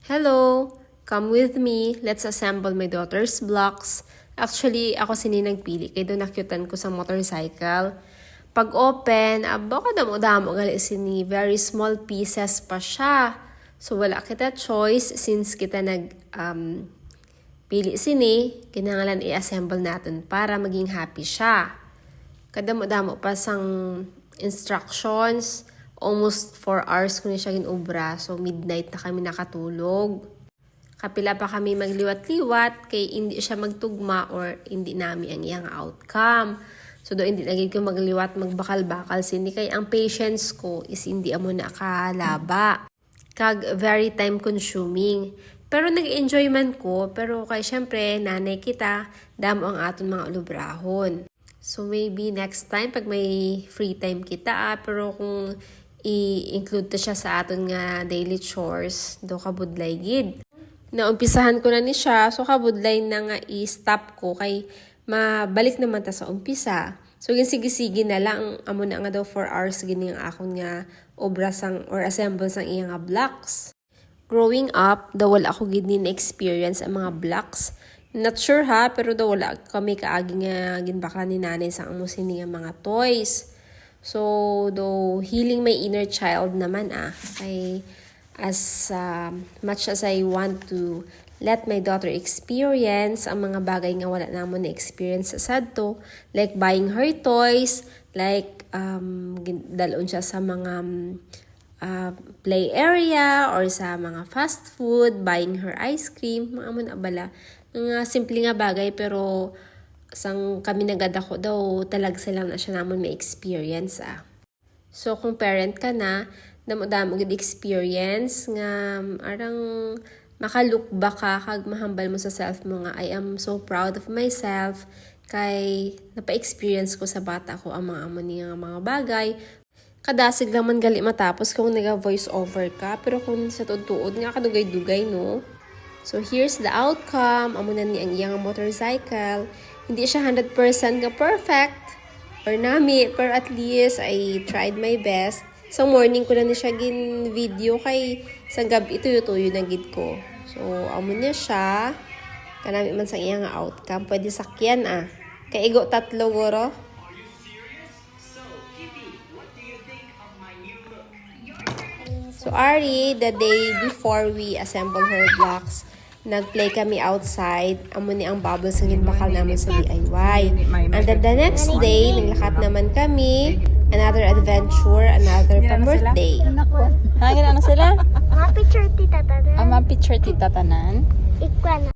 Hello! Come with me. Let's assemble my daughter's blocks. Actually, ako sini nagpili. Kaya doon nakyutan ko sa motorcycle. Pag open, baka damo-damo gali sini. Very small pieces pa siya. So, wala kita choice since kita pili sini. Kinangalan i-assemble natin para maging happy siya. Kadamo-damo pa sang instructions. Almost 4 hours ko na siya ginubra. So, midnight na kami nakatulog. Kapila pa kami magliwat-liwat kay hindi siya magtugma or hindi nami ang iyang outcome. So, doon hindi lagi ko magliwat, magbakal-bakal. Sindi kay ang patience ko is hindi amo na kalaba. Kag very time consuming. Pero nag-enjoy man ko. Pero kay syempre, nanay kita, damo ang aton mga lubrahon. So, maybe next time, pag may free time kita, pero kung i-include to siya sa aton nga daily chores, do kabudlay gid. Naumpisahan ko na ni siya, so kabudlay na nga i-stop ko kay mabalik naman ta sa umpisa. So, sige-sige na lang, amo na nga daw 4 hours gini ang akong nga obra sang or assemble sang iyang nga blocks. Growing up, daw wala ako gid ni na-experience ang mga blocks. Not sure ha, pero daw wala kami kaagi nga ginbakla ni nanay sa amo sini nga mga toys. So, though healing my inner child naman kay as much as I want to let my daughter experience ang mga bagay nga wala namon na experience sa sadto, like buying her toys, like dalon siya sa mga play area or sa mga fast food, buying her ice cream, mga amo na bala. Mga simple nga bagay pero sang kami nagadako daw talagsa lang na siya namon may experience So kung parent ka na, damo-damo gid experience nga arang makalook back ka kag mahambal mo sa self mo nga I am so proud of myself kay napa-experience ko sa bata ko ang mga amo niya nga mga bagay. Kadasig lang man gali matapos kung naga-voice over ka, pero kung sa tuod nga kadugay-dugay no. So here's the outcome. Amo na ni ang iyang motorcycle. Hindi siya 100% nga perfect or nami, pero at least I tried my best. Sa morning ko na ni siya gin video kay sa gabi ituyo-tuyo na gid ko. So amo na siya. Kanami man sa iyang outcome. Pwede sakyan Kay igo 3 guro. So Ari, the day before we assemble her blocks, nag-play kami outside. Amo ni ang bubbles ang ginbakal namin sa DIY. And then the next day, naglakat naman kami. Another adventure, another pa-birthday. Hangin ano sila? Mga picture tita tanan. Ang mga picture tita tanan. Ikwa na.